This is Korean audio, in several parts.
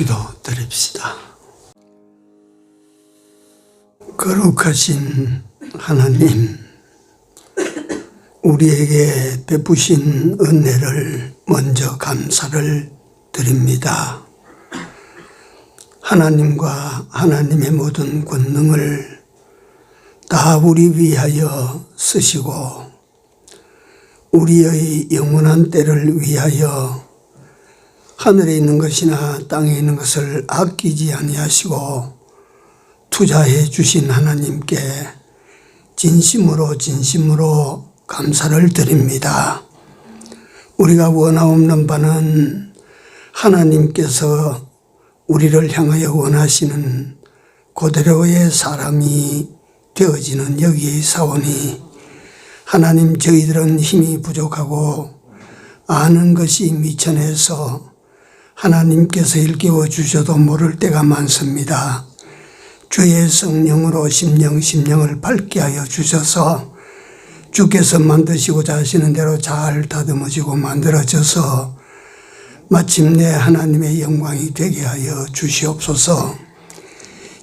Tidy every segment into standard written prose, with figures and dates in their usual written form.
기도 드립시다. 거룩하신 하나님, 우리에게 베푸신 은혜를 먼저 감사를 드립니다. 하나님과 하나님의 모든 권능을 다 우리 위하여 쓰시고 우리의 영원한 때를 위하여 하늘에 있는 것이나 땅에 있는 것을 아끼지 아니하시고 투자해 주신 하나님께 진심으로 감사를 드립니다. 우리가 원하옵는 바는 하나님께서 우리를 향하여 원하시는 그대로의 사람이 되어지는 여기에 사오니 하나님, 저희들은 힘이 부족하고 아는 것이 미천해서 하나님께서 일깨워 주셔도 모를 때가 많습니다. 주의 성령으로 심령을 밝게 하여 주셔서 주께서 만드시고자 하시는 대로 잘 다듬어지고 만들어져서 마침내 하나님의 영광이 되게 하여 주시옵소서.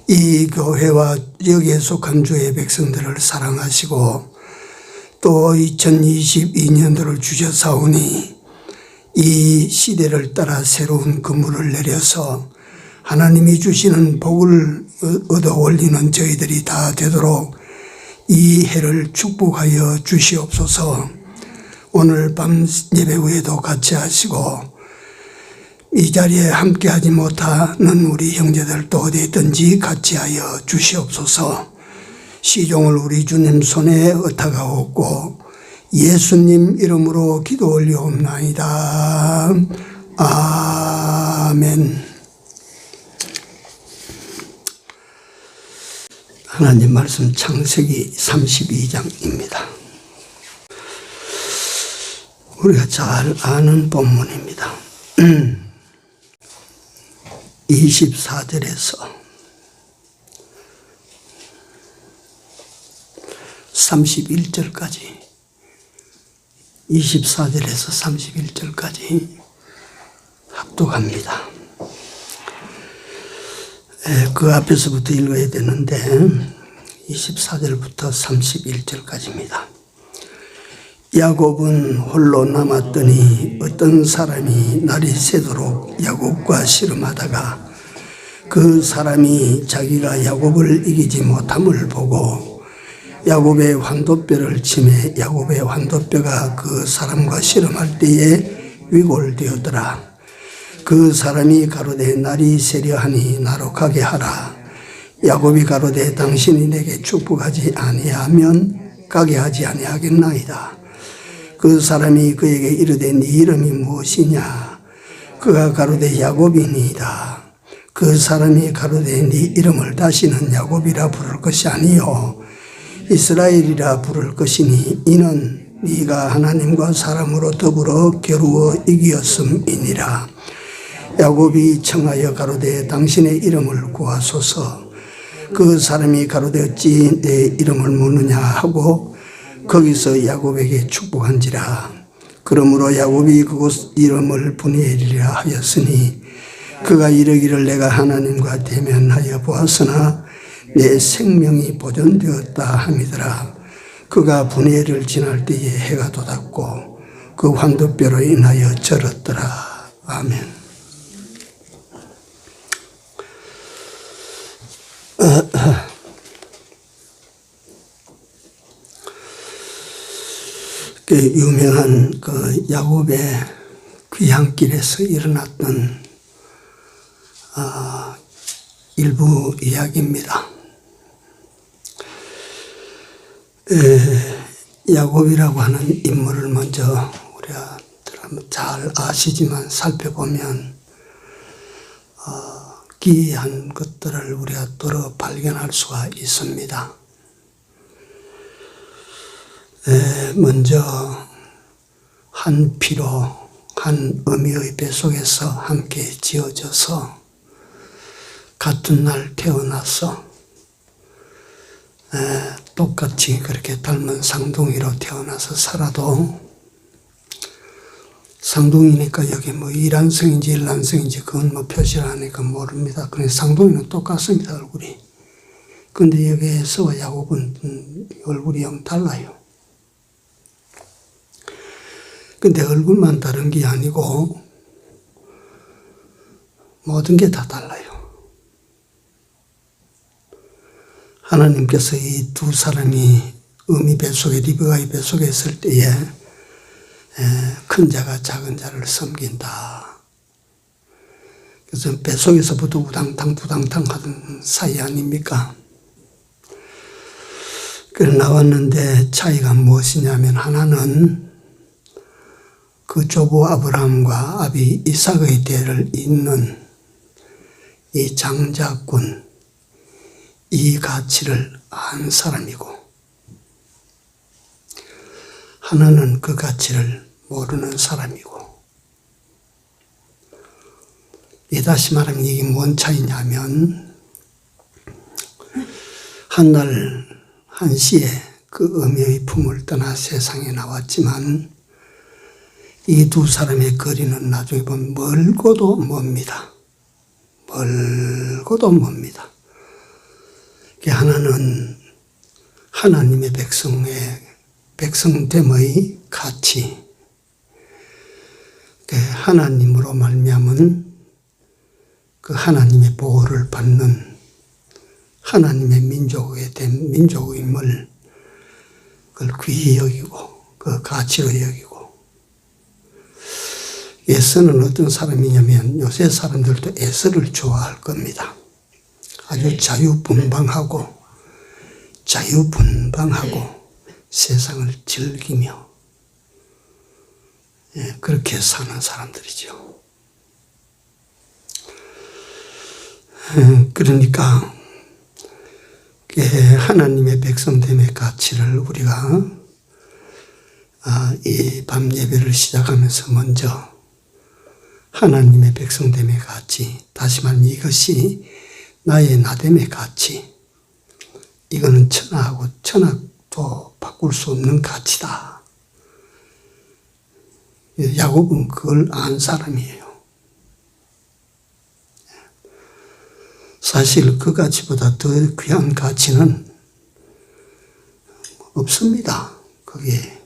이 교회와 여기에 속한 주의 백성들을 사랑하시고 또 2022년도를 주셨사오니 이 시대를 따라 새로운 그물을 내려서 하나님이 주시는 복을 얻어 올리는 저희들이 다 되도록 이 해를 축복하여 주시옵소서. 오늘 밤 예배 후에도 같이 하시고 이 자리에 함께하지 못하는 우리 형제들도 어디 있든지 같이 하여 주시옵소서. 시종을 우리 주님 손에 의탁하옵고 예수님 이름으로 기도 올리옵나이다. 아멘. 하나님 말씀 창세기 32장입니다. 우리가 잘 아는 본문입니다. 24절에서 31절까지 24절에서 31절까지 합독합니다. 그 앞에서부터 읽어야 되는데 24절부터 31절까지입니다. 야곱은 홀로 남았더니 어떤 사람이 날이 새도록 야곱과 씨름하다가 그 사람이 자기가 야곱을 이기지 못함을 보고 야곱의 환도뼈를 치매 야곱의 환도뼈가 그 사람과 씨름할 때에 위골되었더라. 그 사람이 가로되 날이 세려하니 나로 가게 하라. 야곱이 가로되 당신이 내게 축복하지 아니하면 가게 하지 아니하겠나이다. 그 사람이 그에게 이르되 네 이름이 무엇이냐? 그가 가로되 야곱이니이다. 그 사람이 가로되 네 이름을 다시는 야곱이라 부를 것이 아니요 이스라엘이라 부를 것이니 이는 네가 하나님과 사람으로 더불어 겨루어 이기었음이니라. 야곱이 청하여 가로되 당신의 이름을 구하소서. 그 사람이 가로되 어찌 내 이름을 묻느냐 하고 거기서 야곱에게 축복한지라. 그러므로 야곱이 그곳 이름을 브니엘이라 하였으니 그가 이르기를 내가 하나님과 대면하여 보았으나 내 생명이 보존되었다 함이더라. 그가 브니엘을 지날 때에 해가 돋았고 그 환도뼈로 인하여 절었더라. 아멘. 그 유명한 그 야곱의 귀향길에서 일어났던 일부 이야기입니다. 야곱이라고 하는 인물을 먼저 우리가 잘 아시지만 살펴보면 기이한 것들을 우리가 또러 발견할 수가 있습니다. 먼저 한 피로 한 어미의 뱃속에서 함께 지어져서 같은 날 태어나서 똑같이 그렇게 닮은 쌍둥이로 태어나서 살아도 상동이니까 여기 뭐 이란성인지 일란성인지 그건 뭐 표시를 하니까 모릅니다. 그런데 상동이는 똑같습니다, 얼굴이. 근데 여기 에서와 야곱은 얼굴이 영 달라요. 근데 얼굴만 다른 게 아니고 모든 게 다 달라요. 하나님께서 이 두 사람이 어미 뱃속에 리브가의 뱃속에 있을 때에 큰 자가 작은 자를 섬긴다. 그래서 뱃속에서부터 우당탕 부당탕 하던 사이 아닙니까? 그래 나왔는데 차이가 무엇이냐면 하나는 그 조부 아브라함과 아비 이삭의 대를 잇는 이 장자꾼, 이 가치를 안 사람이고 하나는 그 가치를 모르는 사람이고 다시 말하면 이게 뭔 차이냐면 한날 한시에 그 어미의 품을 떠나 세상에 나왔지만 이 두 사람의 거리는 나중에 보면 멀고도 멉니다. 멀고도 멉니다. 하나는 하나님의 백성됨의 가치, 하나님으로 말미암은 그 하나님의 보호를 받는 하나님의 민족임을 그걸 귀히 여기고 그 가치로 여기고 에서는 어떤 사람이냐면 요새 사람들도 에서를 좋아할 겁니다. 아주 자유분방하고 세상을 즐기며 그렇게 사는 사람들이죠. 그러니까 하나님의 백성됨의 가치를 우리가 이 밤 예배를 시작하면서 먼저 하나님의 백성됨의 가치, 다시 말하면 이것이 나의 나됨의 가치, 이거는 천하하고 천하도 바꿀 수 없는 가치다. 야곱은 그걸 안 사람이에요. 사실 그 가치보다 더 귀한 가치는 없습니다. 그게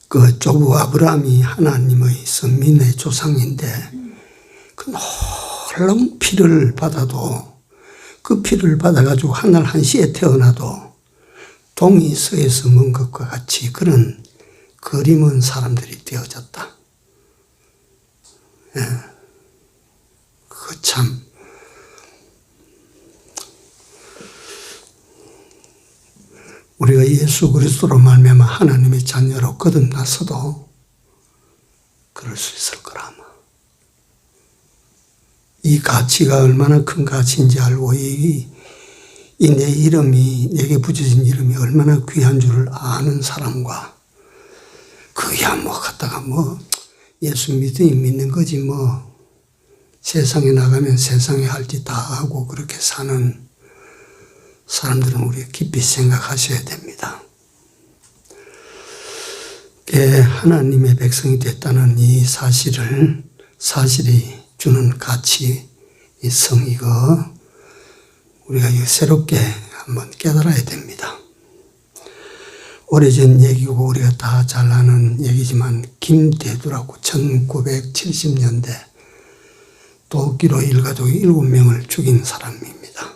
그 조부 아브라함이 하나님의 선민의 조상인데 그 놀라운 피를 받아도 그 피를 받아가지고 한날 한시에 태어나도 동이 서에서 먼 것과 같이 그런 거리먼 사람들이 되어졌다. 그 참 우리가 예수 그리스도로 말미암아 하나님의 자녀로 거듭났어도 그럴 수 있을 거라. 이 가치가 얼마나 큰 가치인지 알고 이 내 이름이 내게 붙여진 이름이 얼마나 귀한 줄을 아는 사람과 그야 뭐 갖다가 뭐 예수 믿는 거지 뭐 세상에 나가면 세상에 할 짓 다 하고 그렇게 사는 사람들은 우리가 깊이 생각하셔야 됩니다. 하나님의 백성이 됐다는 이 사실이 주는 가치, 이 성이고 우리가 새롭게 한번 깨달아야 됩니다. 오래전 얘기고 우리가 다 잘 아는 얘기지만 김대두라고 1970년대 도끼로 일가족 7명을 죽인 사람입니다.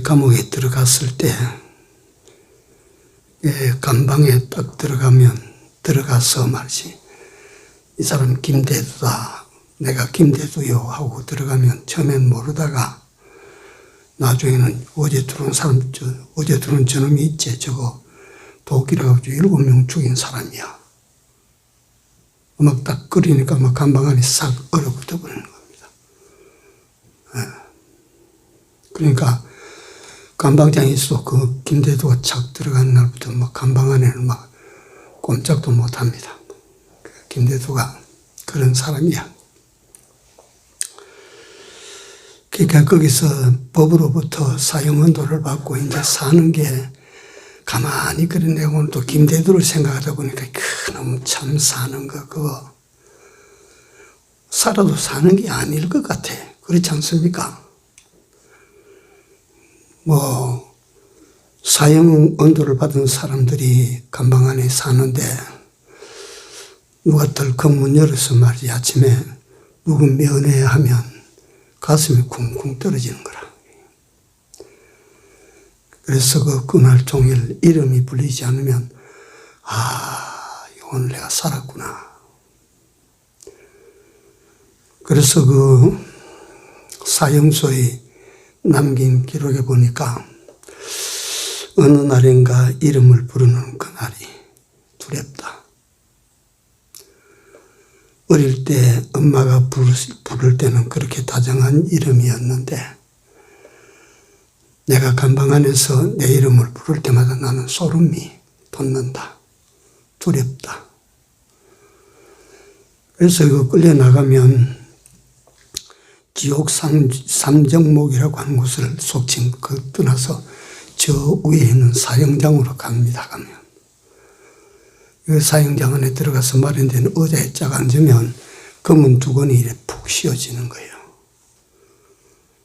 감옥에 들어갔을 때 감방에 딱 들어가서 말이지 이 사람 김대두다, 내가 김대두요 하고 들어가면 처음엔 모르다가 나중에는 어제 들어온 저놈이 있지, 저거 도끼로 가지고 7명 죽인 사람이야. 막 딱 끓이니까 막 감방 안에 싹 얼어붙어 버리는 겁니다. 그러니까 감방장에 있어 그 김대두가 착 들어간 날부터 막 감방 안에는 막 꼼짝도 못 합니다. 김대두가 그런 사람이야. 그러니까 거기서 법으로부터 사형언도를 받고 이제 사는 게 가만히 그래 내가 오늘 또 김대두를 생각하다 보니까 그놈 참 사는 거 그거 살아도 사는 게 아닐 것 같아. 그렇지 않습니까? 뭐 사형언도를 받은 사람들이 감방 안에 사는데 누가 덜컥 문 열어서 말이지 아침에 누구 면회하면 가슴이 쿵쿵 떨어지는 거라. 그래서 그날 종일 이름이 불리지 않으면 오늘 내가 살았구나. 그래서 그 사형소에 남긴 기록에 보니까 어느 날인가 이름을 부르는 그날이 두렵다. 어릴 때 엄마가 부를 때는 그렇게 다정한 이름이었는데 내가 감방 안에서 내 이름을 부를 때마다 나는 소름이 돋는다. 두렵다. 그래서 이거 끌려나가면 지옥 삼정목이라고 하는 곳을 속칭 떠나서 저 위에 있는 사형장으로 갑니다. 가면 그 사형장 안에 들어가서 마련된 의자에 쫙 앉으면 검은 두건이 이렇게 푹 씌워지는 거예요.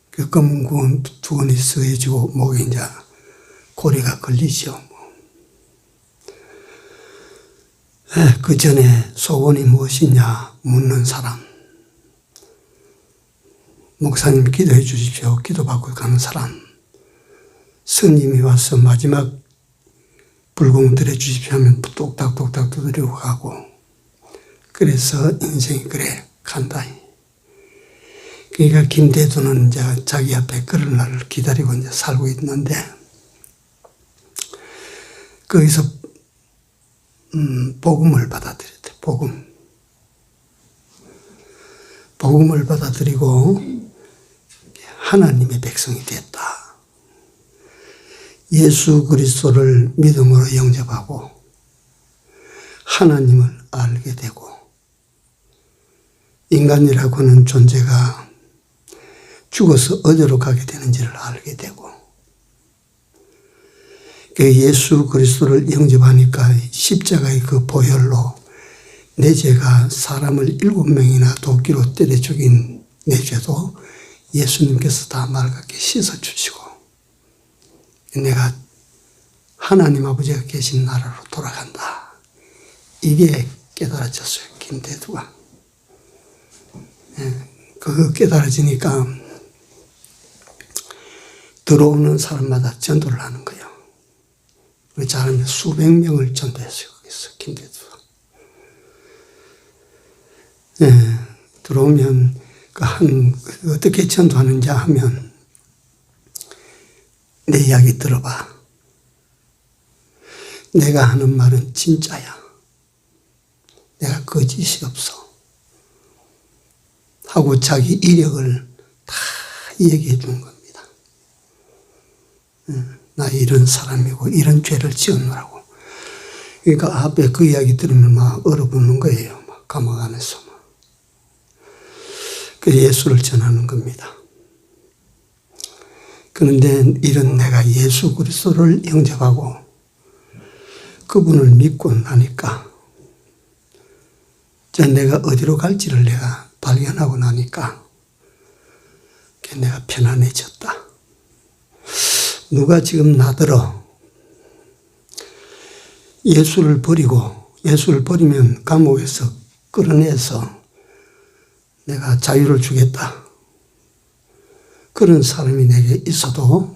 그 검은 두건이 쓰여지고 목에 이제 고리가 걸리죠. 그 전에 소원이 무엇이냐 묻는 사람. 목사님 기도해 주십시오. 기도받고 가는 사람. 스님이 와서 마지막 불공 들여주십시오 하면 똑딱똑딱 두드리고 가고 그래서 인생이 그래 간다. 그러니까 김대두는 이제 자기 앞에 그런 날을 기다리고 이제 살고 있는데 거기서 복음을 받아들였대. 복음을 받아들이고 하나님의 백성이 됐다. 예수 그리스도를 믿음으로 영접하고 하나님을 알게 되고 인간이라고 하는 존재가 죽어서 어디로 가게 되는지를 알게 되고 예수 그리스도를 영접하니까 십자가의 그 보혈로 내 죄가 사람을 7명이나 도끼로 때려 죽인 내 죄도 예수님께서 다 맑게 씻어주시고 내가 하나님 아버지가 계신 나라로 돌아간다. 이게 깨달아졌어요. 김대두가. 그거 깨달아지니까 들어오는 사람마다 전도를 하는 거예요. 잘하면 수백 명을 전도했어요. 거기서 김대두가. 들어오면 어떻게 전도하는지 하면 내 이야기 들어봐. 내가 하는 말은 진짜야. 내가 거짓이 없어. 하고 자기 이력을 다 얘기해 주는 겁니다. 나 이런 사람이고 이런 죄를 지었노라고. 그러니까 앞에 그 이야기 들으면 막 얼어붙는 거예요. 막 감옥 안에서. 그래서 예수를 전하는 겁니다. 그런데 이런 내가 예수 그리스도를 영접하고 그분을 믿고 나니까 내가 어디로 갈지를 내가 발견하고 나니까 내가 편안해졌다. 누가 지금 나더러 예수를 버리면 감옥에서 끌어내서 내가 자유를 주겠다. 그런 사람이 내게 있어도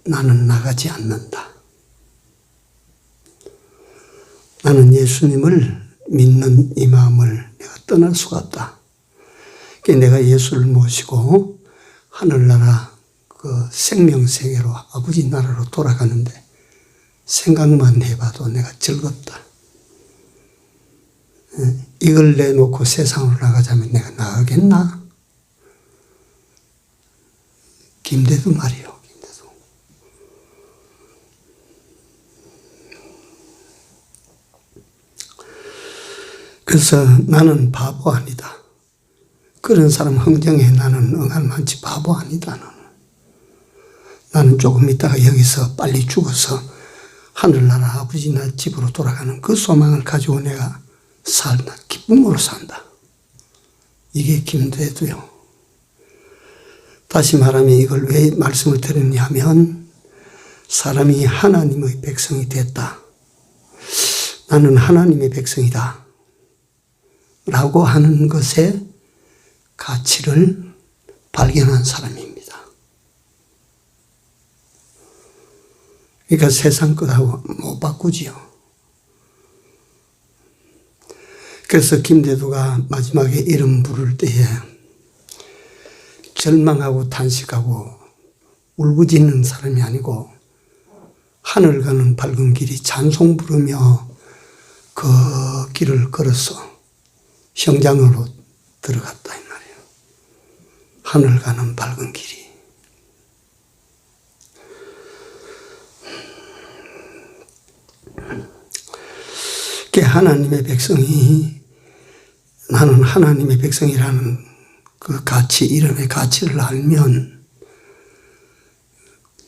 나는 나가지 않는다. 나는 예수님을 믿는 이 마음을 내가 떠날 수가 없다. 그러니까 내가 예수를 모시고 하늘나라 그 생명세계로 아버지 나라로 돌아가는데 생각만 해봐도 내가 즐겁다. 이걸 내놓고 세상으로 나가자면 내가 나가겠나? 김대두 말이요. 김대두. 그래서 나는 바보 아니다. 그런 사람 흥정에 나는 응할 만치 바보 아니다. 나는 조금 있다가 여기서 빨리 죽어서 하늘나라 아버지 나 집으로 돌아가는 그 소망을 가지고 내가 살다. 기쁨으로 산다. 이게 김대두요. 다시 말하면 이걸 왜 말씀을 드렸냐 하면 사람이 하나님의 백성이 됐다. 나는 하나님의 백성이다. 라고 하는 것에 가치를 발견한 사람입니다. 그러니까 세상 것하고 못 바꾸지요. 그래서 김대두가 마지막에 이름 부를 때에 절망하고 탄식하고 울부짖는 사람이 아니고 하늘 가는 밝은 길이 찬송 부르며 그 길을 걸어서 형장으로 들어갔다 이 말이에요. 하늘 가는 밝은 길이. 하나님의 백성이 나는 하나님의 백성이라는 그 가치, 이름의 가치를 알면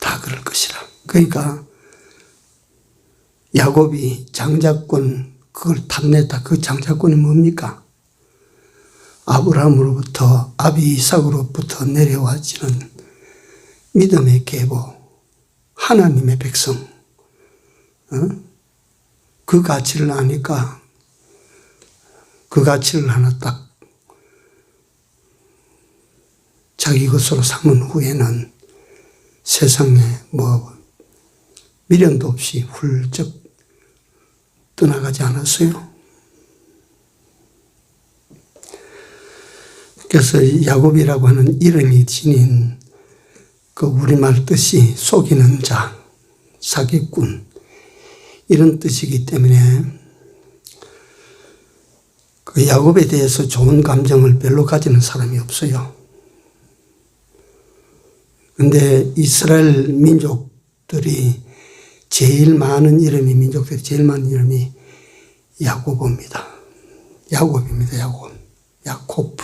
다 그럴 것이라. 그러니까 야곱이 장자권 그걸 탐냈다. 그 장자권이 뭡니까? 아브라함으로부터 아비 이삭으로부터 내려와지는 믿음의 계보, 하나님의 백성. 그 가치를 아니까 그 가치를 하나 딱 자기 것으로 삼은 후에는 세상에 미련도 없이 훌쩍 떠나가지 않았어요. 그래서 야곱이라고 하는 이름이 지닌 그 우리말 뜻이 속이는 자, 사기꾼 이런 뜻이기 때문에 그 야곱에 대해서 좋은 감정을 별로 가지는 사람이 없어요. 그런데 이스라엘 민족들이 제일 많은 이름이 민족들이 제일 많은 이름이 야고보입니다. 야곱입니다. 야곱.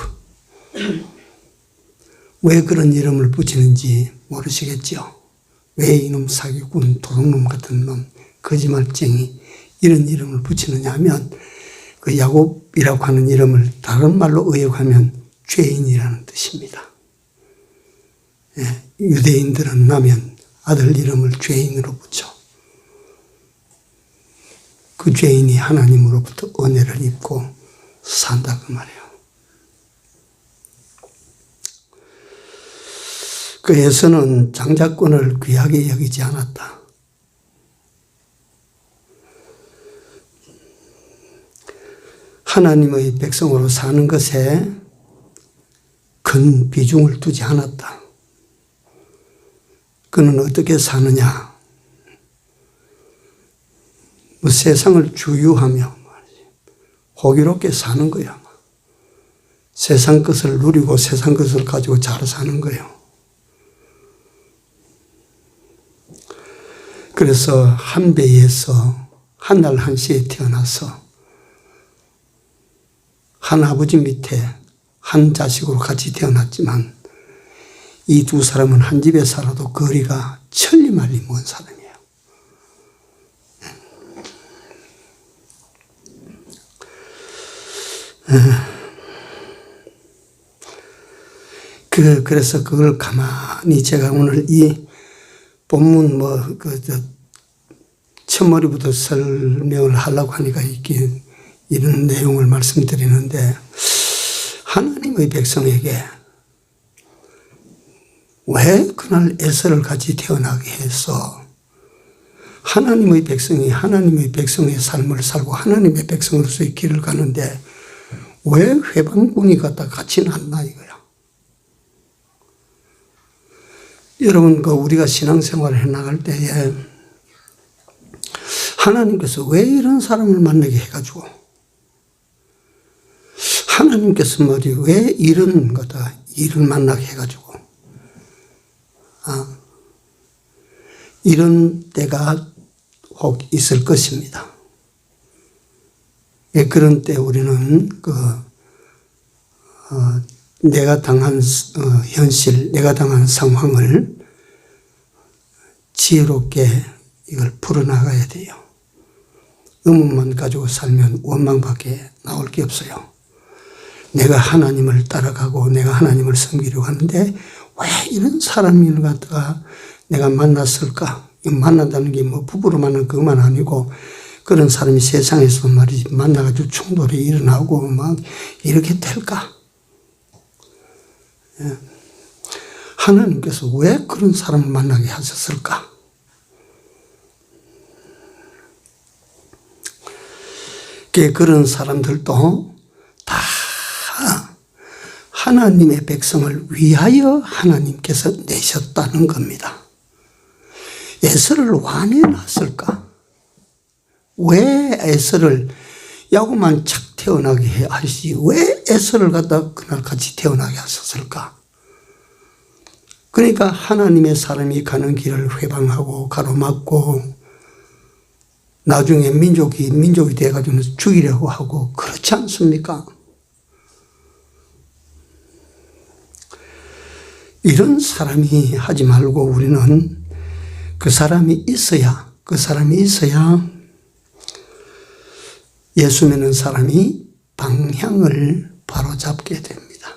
왜 그런 이름을 붙이는지 모르시겠죠? 왜 이놈 사기꾼, 도둑놈 같은 놈, 거짓말쟁이 이런 이름을 붙이느냐 하면 그 야곱이라고 하는 이름을 다른 말로 의역하면 죄인이라는 뜻입니다. 예, 유대인들은 나면 아들 이름을 죄인으로 붙여. 그 죄인이 하나님으로부터 은혜를 입고 산다 그 말이에요. 그 에서는 장자권을 귀하게 여기지 않았다. 하나님의 백성으로 사는 것에 큰 비중을 두지 않았다. 그는 어떻게 사느냐? 세상을 주유하며 호기롭게 사는 거야. 세상 것을 누리고 세상 것을 가지고 잘 사는 거예요. 그래서 한 배에서 한 날 한 시에 태어나서 한 아버지 밑에 한 자식으로 같이 태어났지만 이 두 사람은 한 집에 살아도 거리가 천리만리 먼 사람이에요. 그래서 그걸 가만히 제가 오늘 이 본문 첫머리부터 설명을 하려고 하니까 이런 내용을 말씀드리는데 하나님의 백성에게 왜 그날 에서를 같이 태어나게 해서 하나님의 백성이 하나님의 백성의 삶을 살고 하나님의 백성으로서의 길을 가는데 왜 회방꾼이 갖다 같이 났나 이거야. 여러분 우리가 신앙생활을 해나갈 때에 하나님께서 왜 이런 사람을 만나게 해가지고 하나님께서 왜 이런 거다 일을 만나게 해가지고 이런 때가 혹 있을 것입니다. 그런 때 우리는 내가 당한 현실, 내가 당한 상황을 지혜롭게 이걸 풀어나가야 돼요. 의문만 가지고 살면 원망밖에 나올 게 없어요. 내가 하나님을 따라가고 내가 하나님을 섬기려고 하는데 왜 이런 사람을 갖다가 내가 만났을까? 만난다는 게 뭐 부부로 만난 그것만 아니고 그런 사람이 세상에서 말이지 만나가지고 충돌이 일어나고 막 이렇게 될까? 하나님께서 왜 그런 사람을 만나게 하셨을까? 그런 사람들도 다 하나님의 백성을 위하여 하나님께서 내셨다는 겁니다. 에서를 왜 내놨을까? 왜 에서를 야곱만 착 태어나게 하시지 왜 에서를 갖다 그날 같이 태어나게 하셨을까? 그러니까 하나님의 사람이 가는 길을 회방하고 가로막고 나중에 민족이 돼가지고 죽이려고 하고 그렇지 않습니까? 이런 사람이 하지 말고 우리는 그 사람이 있어야 예수 믿는 사람이 방향을 바로잡게 됩니다.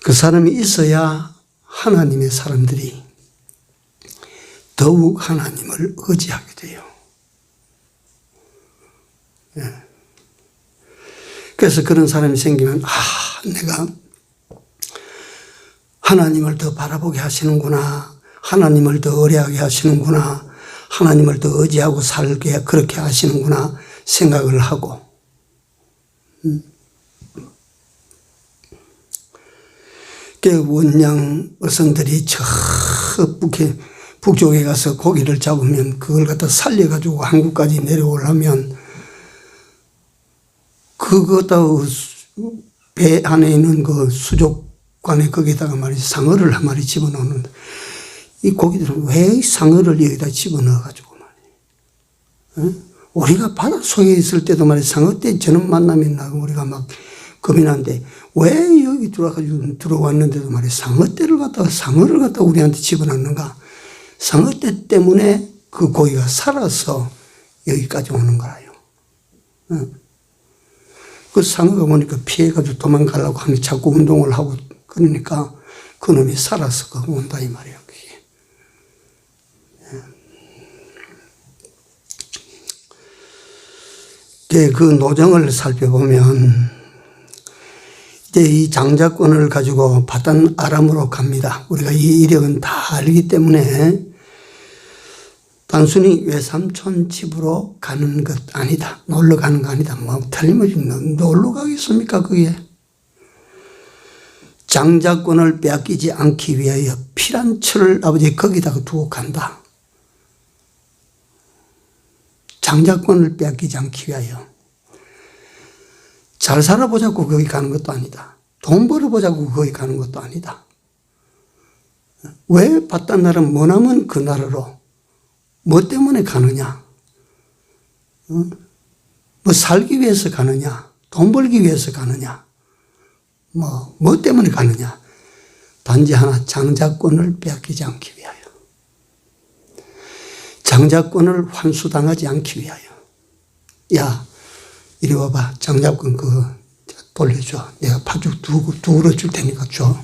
그 사람이 있어야 하나님의 사람들이 더욱 하나님을 의지하게 돼요. 그래서 그런 사람이 생기면 내가 하나님을 더 바라보게 하시는구나. 하나님을 더 의뢰하게 하시는구나. 하나님을 더 의지하고 살게 그렇게 하시는구나 생각을 하고 원양 어선들이 저 북쪽에 가서 고기를 잡으면 그걸 갖다 살려가지고 한국까지 내려오려면 그거다 배 안에 있는 그 수족관에 거기다가 말이지 상어를 한 마리 집어넣는데 이 고기들은 왜 상어를 여기다 집어넣어가지고 말이에요. 우리가 바닷속에 있을 때도 말이지 상어 때 저는 만나면 나고 우리가 막 겁이 나는데 왜 여기 들어왔는데도 말이지 상어를 갖다가 우리한테 집어넣는가? 상어떼 때문에 그 고기가 살아서 여기까지 오는 거라요. 그 상어가 보니까 피해가지고 도망가려고 하니 자꾸 운동을 하고 그러니까 그놈이 살아서 온다 이 말이에요. 그 노정을 살펴보면 이제 이 장자권을 가지고 바단 아람으로 갑니다. 우리가 이 이력은 다 알기 때문에 단순히 외삼촌 집으로 가는 것 아니다. 놀러 가는 거 아니다. 뭐 틀림없이 놀러 가겠습니까 그게. 장자권을 빼앗기지 않기 위하여 피란처를 아버지 거기다가 두고 간다. 장자권을 빼앗기지 않기 위하여. 잘 살아보자고 거기 가는 것도 아니다. 돈 벌어보자고 거기 가는 것도 아니다. 왜 바딴 나라 머나먼 그 나라로 뭐 때문에 가느냐? 뭐 살기 위해서 가느냐? 돈 벌기 위해서 가느냐? 뭐 때문에 가느냐? 단지 하나 장자권을 빼앗기지 않기 위하여. 장자권을 환수당하지 않기 위하여. 야, 이리 와봐. 장자권 그거 돌려줘. 내가 파죽 두그러 줄 테니까 줘.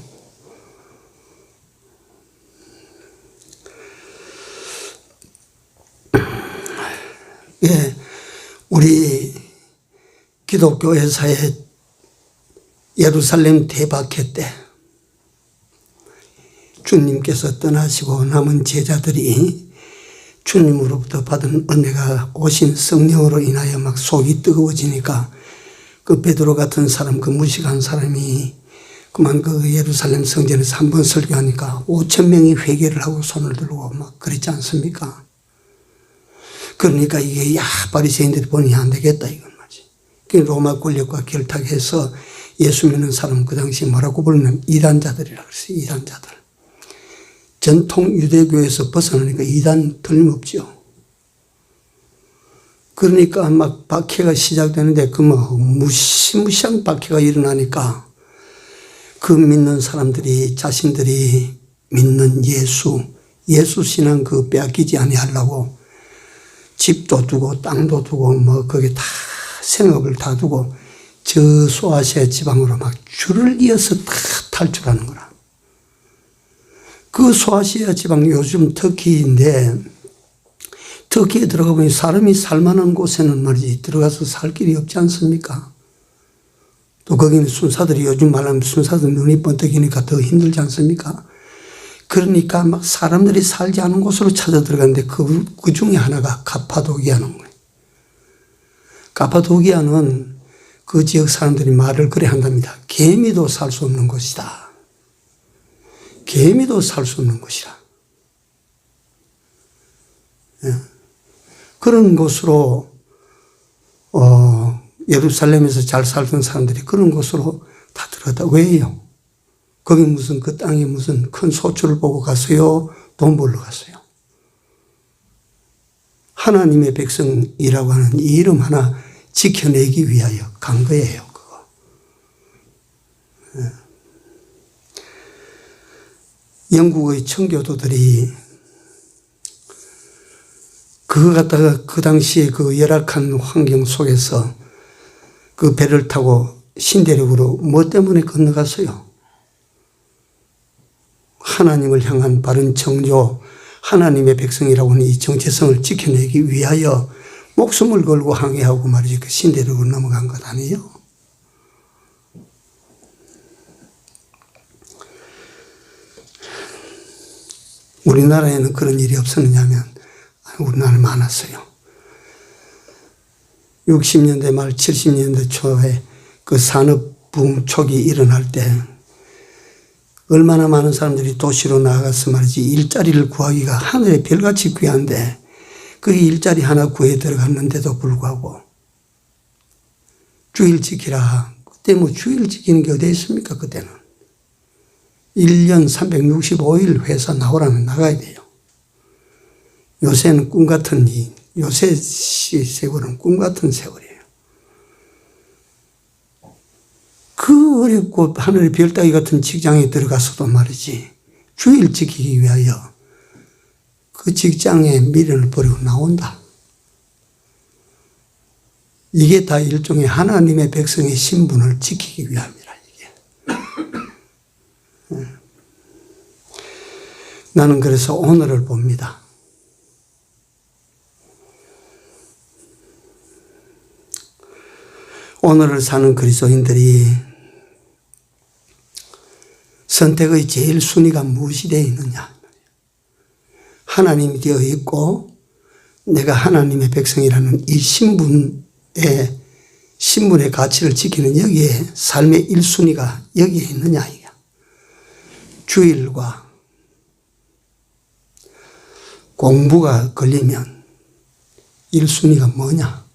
예, 우리 기독교 회사에 예루살렘 대박회 때 주님께서 떠나시고 남은 제자들이 주님으로부터 받은 은혜가 오신 성령으로 인하여 막 속이 뜨거워지니까 그 베드로 같은 사람, 그 무식한 사람이 그만 그 예루살렘 성전에서 한 번 설교하니까 5,000명이 회개를 하고 손을 들고 막 그랬지 않습니까? 그러니까 이게 바리새인들이 보니 안 되겠다 이건 말이지. 그 로마 권력과 결탁해서 예수 믿는 사람 그 당시 뭐라고 부르면 이단자들이라 그랬어요. 이단자들. 전통 유대교에서 벗어나니까 이단 틀림없죠. 그러니까 막 박해가 시작되는데 그 뭐 무시무시한 박해가 일어나니까 그 믿는 사람들이 자신들이 믿는 예수 신앙 그 빼앗기지 아니하려고 집도 두고 땅도 두고 뭐 거기 다 생업을 다 두고 저 소아시아 지방으로 막 줄을 이어서 다 탈출하는 거라. 그 소아시아 지방 요즘 터키인데 터키에 들어가 보니 사람이 살만한 곳에는 말이지 들어가서 살 길이 없지 않습니까? 또 거기는 순사들이 요즘 말하면 순사들 눈이 번뜩이니까 더 힘들지 않습니까? 그러니까 막 사람들이 살지 않은 곳으로 찾아 들어갔는데 그 중에 하나가 카파도기아는 거예요. 카파도기아는 그 지역 사람들이 말을 그래 한답니다. 개미도 살 수 없는 곳이다. 개미도 살 수 없는 곳이라. 예. 그런 곳으로 예루살렘에서 잘 살던 사람들이 그런 곳으로 다 들어갔다. 왜요? 거기 무슨 그 땅에 무슨 큰 소출을 보고 갔어요? 돈 벌러 갔어요. 하나님의 백성이라고 하는 이 이름 하나 지켜내기 위하여 간 거예요. 그거. 영국의 청교도들이 그거 갖다가 그 당시에 그 열악한 환경 속에서 그 배를 타고 신대륙으로 뭐 때문에 건너갔어요? 하나님을 향한 바른 정조, 하나님의 백성이라고 하는 이 정체성을 지켜내기 위하여 목숨을 걸고 항해하고 말이지 그 신대륙으로 넘어간 것 아니에요? 우리나라에는 그런 일이 없었느냐면 우리나라는 많았어요. 60년대 말 70년대 초에 그 산업붕 초기 일어날 때 얼마나 많은 사람들이 도시로 나가서 말이지 일자리를 구하기가 하늘의 별같이 귀한데 그 일자리 하나 구해 들어갔는데도 불구하고 주일 지키라. 그때 뭐 주일 지키는 게 어디 있습니까? 그때는 1년 365일 회사 나오라면 나가야 돼요. 요새는 꿈같은 요새 세월은 꿈같은 세월이에요. 그 어렵고 하늘의 별 따기 같은 직장에 들어가서도 말이지 주일 지키기 위하여 그 직장에 미련을 버리고 나온다. 이게 다 일종의 하나님의 백성의 신분을 지키기 위함이라 이게. 나는 그래서 오늘을 봅니다. 오늘을 사는 그리스도인들이 선택의 제일 순위가 무엇이 되어 있느냐? 하나님이 되어 있고 내가 하나님의 백성이라는 이 신분의 가치를 지키는 여기에 삶의 1순위가 여기에 있느냐 이게. 주일과 공부가 걸리면 1순위가 뭐냐?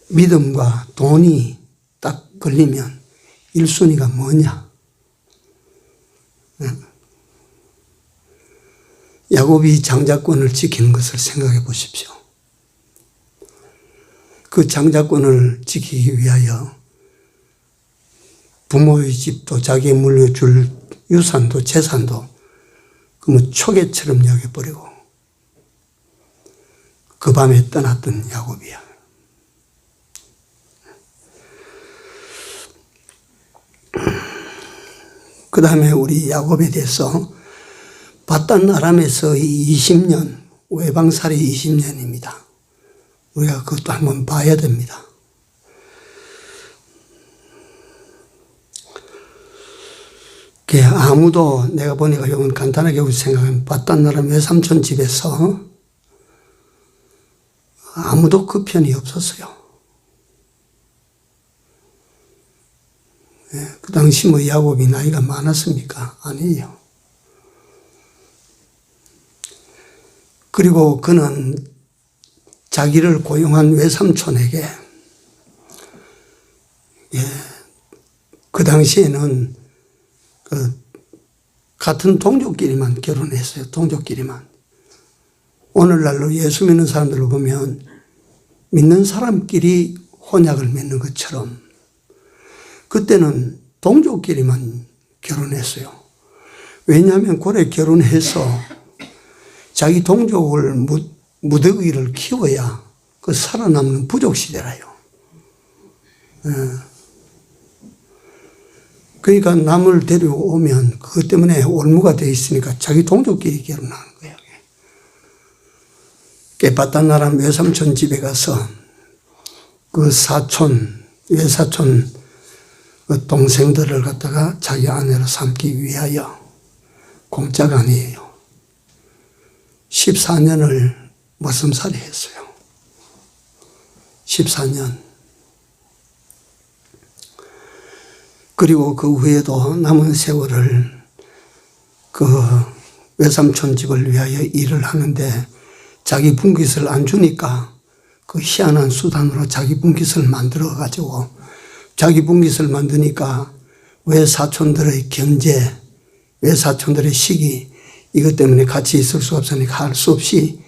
믿음과 돈이 딱 걸리면 1순위가 뭐냐? 야곱이 장자권을 지키는 것을 생각해 보십시오. 그 장자권을 지키기 위하여 부모의 집도 자기의 물려줄 유산도 재산도 그 뭐 초계처럼 여겨버리고 그 밤에 떠났던 야곱이야. 그 다음에 우리 야곱에 대해서 바단 아람에서 20년, 외방살이 20년입니다. 우리가 그것도 한번 봐야 됩니다. 아무도 내가 보니까 이건 간단하게 생각하면 바단 아람 외삼촌 집에서 아무도 그 편이 없었어요. 그 당시 뭐 야곱이 나이가 많았습니까? 아니에요. 그리고 그는 자기를 고용한 외삼촌에게 그 당시에는 같은 동족끼리만 결혼했어요. 동족끼리만. 오늘날로 예수 믿는 사람들을 보면 믿는 사람끼리 혼약을 맺는 것처럼 그때는 동족끼리만 결혼했어요. 왜냐하면 고래 결혼해서 자기 동족을 무더기를 키워야 그 살아남는 부족시대라요. 그러니까 남을 데려오면 그것 때문에 올무가 되어 있으니까 자기 동족끼리 결혼하는 거예요. 깨바탄 나라 외삼촌 집에 가서 그 외사촌 그 동생들을 갖다가 자기 아내로 삼기 위하여 공짜가 아니에요. 14년을 머슴살이 했어요. 14년. 그리고 그 후에도 남은 세월을 그 외삼촌 집을 위하여 일을 하는데 자기 분깃을 안 주니까 그 희한한 수단으로 자기 분깃을 만들어 가지고 자기 분깃을 만드니까 외사촌들의 견제, 외사촌들의 시기 이것 때문에 같이 있을 수 없으니까 할 수 없이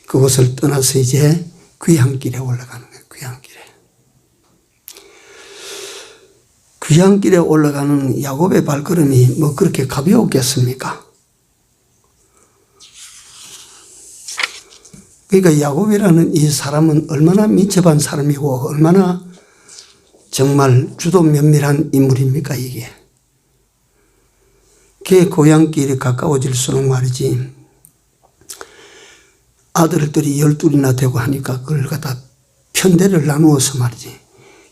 그곳을 떠나서 이제 귀향길에 올라가는 거예요. 귀향길에. 귀향길에 올라가는 야곱의 발걸음이 뭐 그렇게 가벼웠겠습니까? 그러니까 야곱이라는 이 사람은 얼마나 민첩한 사람이고 얼마나 정말 주도 면밀한 인물입니까 이게. 걔 고향길이 가까워질수록 말이지 아들들이 12이나 되고 하니까 그걸 갖다 편대를 나누어서 말이지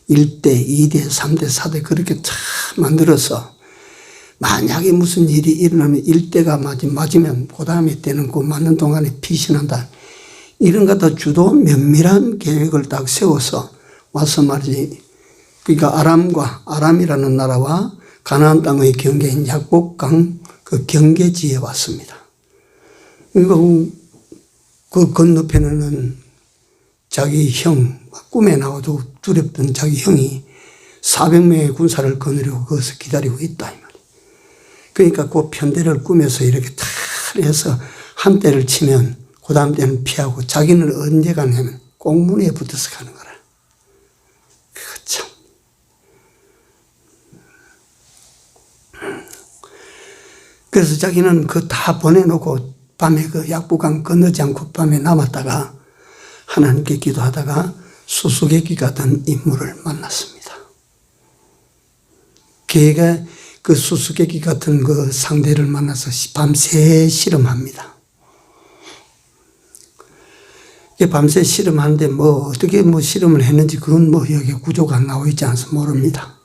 1대, 2대, 3대, 4대 그렇게 참 만들어서 만약에 무슨 일이 일어나면 1대가 맞으면 그 다음에 때는 그 맞는 동안에 피신한다. 이런 것도 주도 면밀한 계획을 딱 세워서 와서 말이지 그러니까 아람이라는 나라와 가나안 땅의 경계인 약복강 그 경계지에 왔습니다. 그러니까 그 건너편에는 자기 형, 꿈에 나와도 두렵던 자기 형이 400명의 군사를 거느리고 거기서 기다리고 있다. 이 말이에요. 그러니까 그 편대를 꾸며서 이렇게 탁 해서 한 대를 치면 그 다음 때는 피하고 자기는 언제 가냐면 꽁무니에 붙어서 가는 거라. 그거 참. 그래서 자기는 그 다 보내놓고 밤에 그 약부강 건너지 않고 밤에 남았다가 하나님께 기도하다가 수수께끼 같은 인물을 만났습니다. 걔가 그 수수께끼 같은 그 상대를 만나서 밤새 씨름합니다. 밤새 씨름하는데 뭐 어떻게 뭐 씨름을 했는지 그건 뭐 여기 구조가 나와 있지 않아서 모릅니다.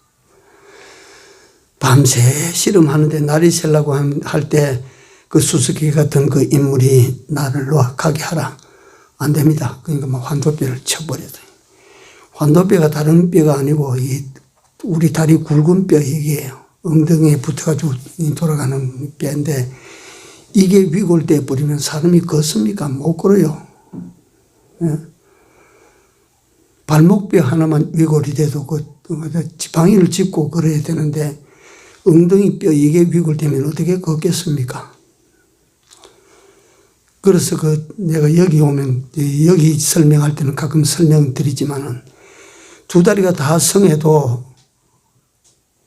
밤새 씨름하는데 날이 새려고 할 때 그 수수께끼 같은 그 인물이 나를 놓아 가게 하라. 안 됩니다. 그러니까 막 환도뼈를 쳐버려요. 환도뼈가 다른 뼈가 아니고 우리 다리 굵은 뼈 이게 엉덩이에 붙어가지고 돌아가는 뼈인데 이게 위골돼 버리면 사람이 걷습니까? 못 걸어요. 예. 발목뼈 하나만 위골이 돼도 그 지팡이를 짚고 걸어야 되는데 엉덩이 뼈 이게 위골되면 어떻게 걷겠습니까? 그래서 내가 여기 오면 여기 설명할 때는 가끔 설명드리지만은 두 다리가 다 성해도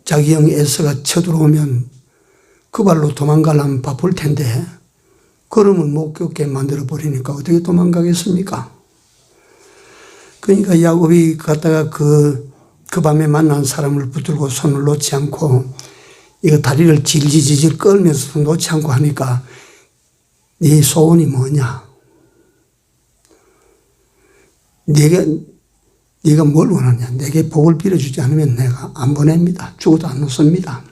자기 형 에서가 쳐들어오면 그 발로 도망가려면 바쁠 텐데 걸음을 못 걷게 만들어 버리니까 어떻게 도망가겠습니까? 그러니까 야곱이 갔다가 그 밤에 만난 사람을 붙들고 손을 놓지 않고 이거 다리를 질질질질 끌면서 놓지 않고 하니까 네 소원이 뭐냐? 네가 뭘 원하냐? 내게 복을 빌어주지 않으면 내가 안 보냅니다. 죽어도 안 놓습니다.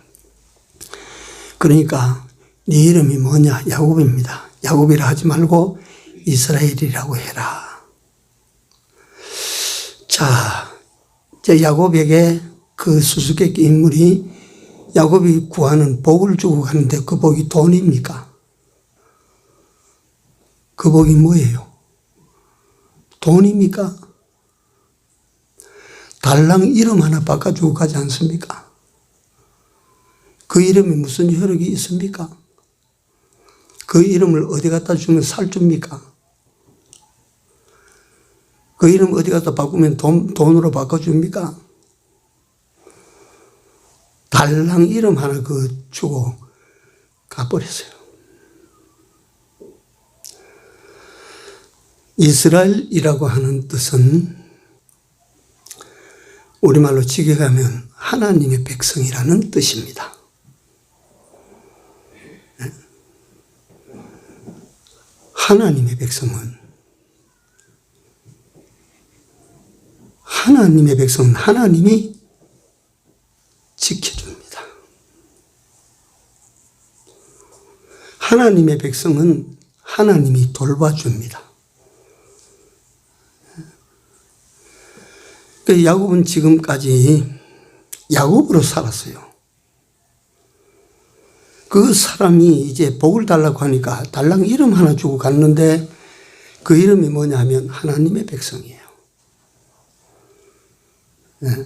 그러니까 네 이름이 뭐냐? 야곱입니다. 야곱이라 하지 말고 이스라엘이라고 해라. 자, 이제 야곱에게 그 수수께끼 인물이 야곱이 구하는 복을 주고 가는데 그 복이 돈입니까? 그 복이 뭐예요? 돈입니까? 달랑 이름 하나 바꿔주고 가지 않습니까? 그 이름이 무슨 효력이 있습니까? 그 이름을 어디 갖다 주면 살줍니까? 그 이름 어디 가서 바꾸면 돈으로 바꿔줍니까? 달랑 이름 하나 주고 가버렸어요. 이스라엘이라고 하는 뜻은 우리말로 직역하면 하나님의 백성이라는 뜻입니다. 하나님의 백성은 하나님이 지켜줍니다. 하나님의 백성은 하나님이 돌봐줍니다. 야곱은 지금까지 야곱으로 살았어요. 그 사람이 이제 복을 달라고 하니까 달랑 이름 하나 주고 갔는데 그 이름이 뭐냐면 하나님의 백성이에요. 네.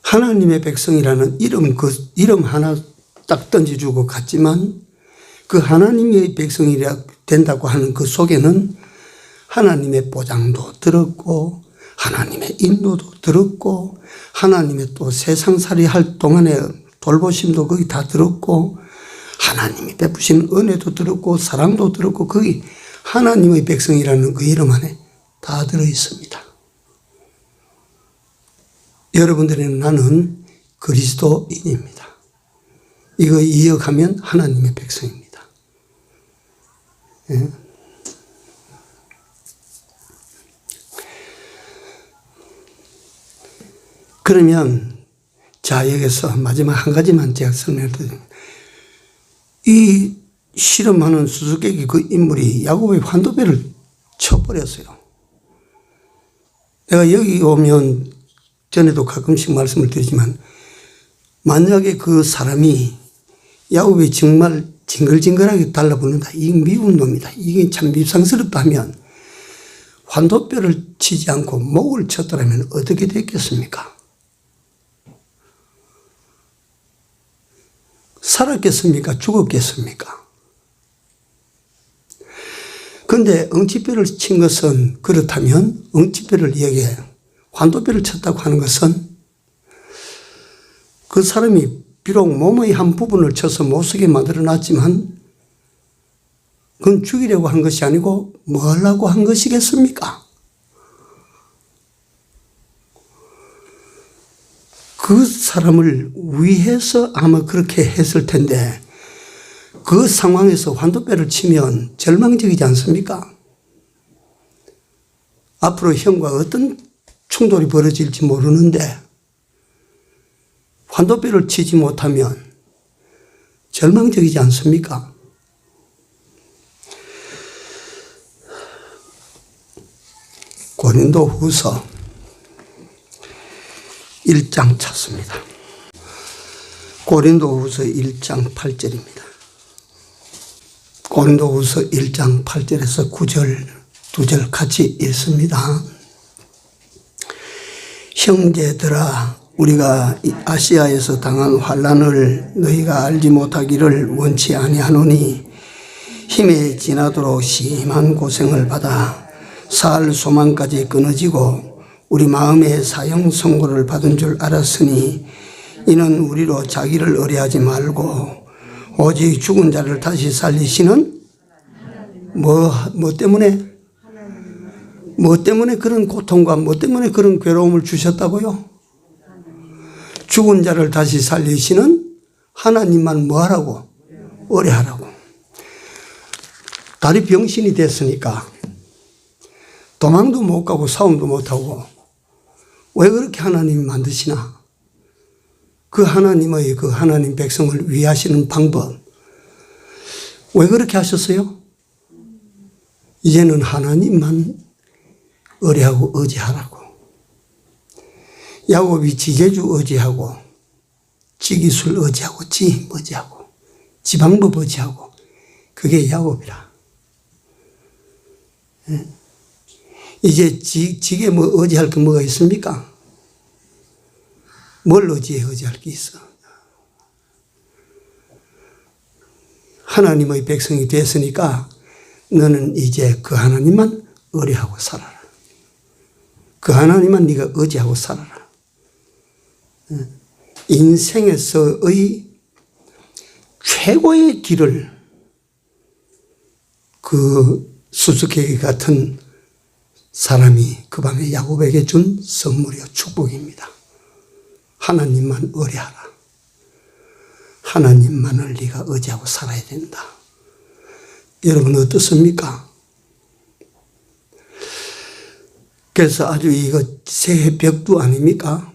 하나님의 백성이라는 이름 하나 딱 던져주고 갔지만 그 하나님의 백성이 된다고 하는 그 속에는 하나님의 보장도 들었고 하나님의 인도도 들었고 하나님의 또 세상살이 할 동안에 돌보심도 거기 다 들었고 하나님이 베푸신 은혜도 들었고 사랑도 들었고 거기 하나님의 백성이라는 그 이름 안에 다 들어있습니다. 여러분들은 나는 그리스도인입니다. 이거 이어가면 하나님의 백성입니다. 예. 그러면 자 여기서 마지막 한 가지만 제가 설명드립니다. 이 실험하는 수수께끼 그 인물이 야곱의 환도배를 쳐버렸어요. 내가 여기 오면 전에도 가끔씩 말씀을 드리지만 만약에 그 사람이 야곱이 정말 징글징글하게 달라붙는다. 이 미운 놈이다. 이게 참 밉상스럽다 하면 환도뼈를 치지 않고 목을 쳤더라면 어떻게 됐겠습니까? 살았겠습니까? 죽었겠습니까? 그런데 엉치뼈를 친 것은 그렇다면 엉치뼈를 이야기해요. 환도뼈를 쳤다고 하는 것은 그 사람이 비록 몸의 한 부분을 쳐서 못쓰게 만들어놨지만 그건 죽이려고 한 것이 아니고 뭐 하려고 한 것이겠습니까? 그 사람을 위해서 아마 그렇게 했을 텐데 그 상황에서 환도뼈를 치면 절망적이지 않습니까? 앞으로 형과 어떤 충돌이 벌어질지 모르는데 환도뼈를 치지 못하면 절망적이지 않습니까? 고린도후서 1장 찾습니다. 고린도후서 1장 8절입니다. 고린도후서 1장 8절에서 9절, 2절 같이 읽습니다. 형제들아, 우리가 아시아에서 당한 환난을 너희가 알지 못하기를 원치 아니하노니 힘에 지나도록 심한 고생을 받아 살 소망까지 끊어지고 우리 마음에 사형 선고를 받은 줄 알았으니 이는 우리로 자기를 의뢰하지 말고 오직 죽은 자를 다시 살리시는 뭐 때문에 그런 고통과 뭐 때문에 그런 괴로움을 주셨다고요? 죽은 자를 다시 살리시는 하나님만 뭐 하라고? 의뢰하라고. 다리 병신이 됐으니까 도망도 못 가고 싸움도 못 하고 왜 그렇게 하나님이 만드시나? 그 하나님의 그 하나님 백성을 위하시는 방법 왜 그렇게 하셨어요? 이제는 하나님만 의뢰하고 의지하라고. 야곱이 지제주 의지하고 지기술 의지하고 지힘 의지하고 지방법 의지하고 그게 야곱이라. 이제 지게 뭐 의지할 게 뭐가 있습니까? 뭘 의지할 게 있어? 하나님의 백성이 됐으니까 너는 이제 그 하나님만 의뢰하고 살아라. 그 하나님만 네가 의지하고 살아라. 인생에서의 최고의 길을 그 수수께끼 같은 사람이 그 밤에 야곱에게 준 선물이요 축복입니다. 하나님만 의뢰하라. 하나님만을 네가 의지하고 살아야 된다. 여러분 어떻습니까? 그래서 아주 이거 새해 벽두 아닙니까?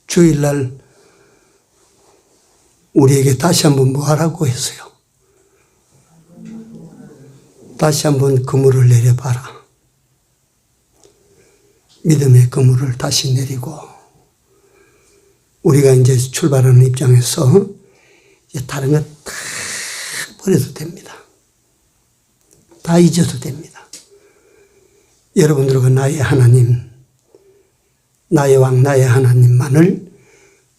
주일날 우리에게 다시 한번 뭐 하라고 했어요? 다시 한번 그물을 내려봐라. 믿음의 그물을 다시 내리고 우리가 이제 출발하는 입장에서 이제 다른 것 다 버려도 됩니다. 다 잊어도 됩니다. 여러분들과 나의 하나님, 나의 왕, 나의 하나님만을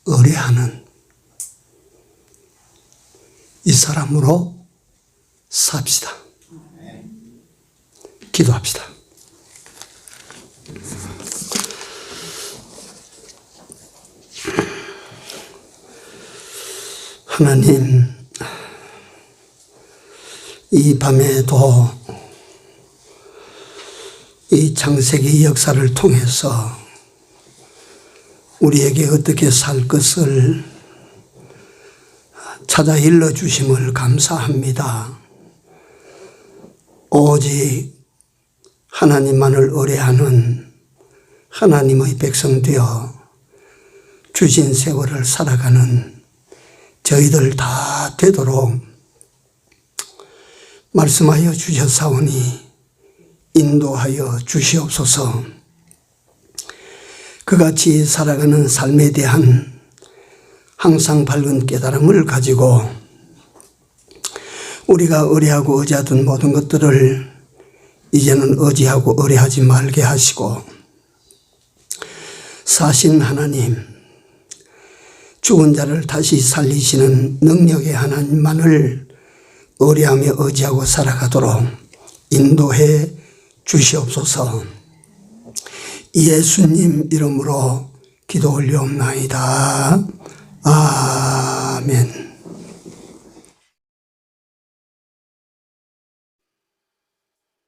의뢰하는 이 사람으로 삽시다. 기도합시다. 하나님, 이 밤에도 이 창세기 역사를 통해서 우리에게 어떻게 살 것을 찾아 일러주심을 감사합니다. 오직 하나님만을 의뢰하는 하나님의 백성 되어 주신 세월을 살아가는 저희들 다 되도록 말씀하여 주셨사오니 인도하여 주시옵소서. 그같이 살아가는 삶에 대한 항상 밝은 깨달음을 가지고 우리가 의뢰하고 의지하던 모든 것들을 이제는 의지하고 의뢰하지 말게 하시고 사신 하나님, 죽은 자를 다시 살리시는 능력의 하나님만을 의뢰하며 의지하고 살아가도록 인도해 주시옵소서. 예수님 이름으로 기도 올려옵나이다. 아멘.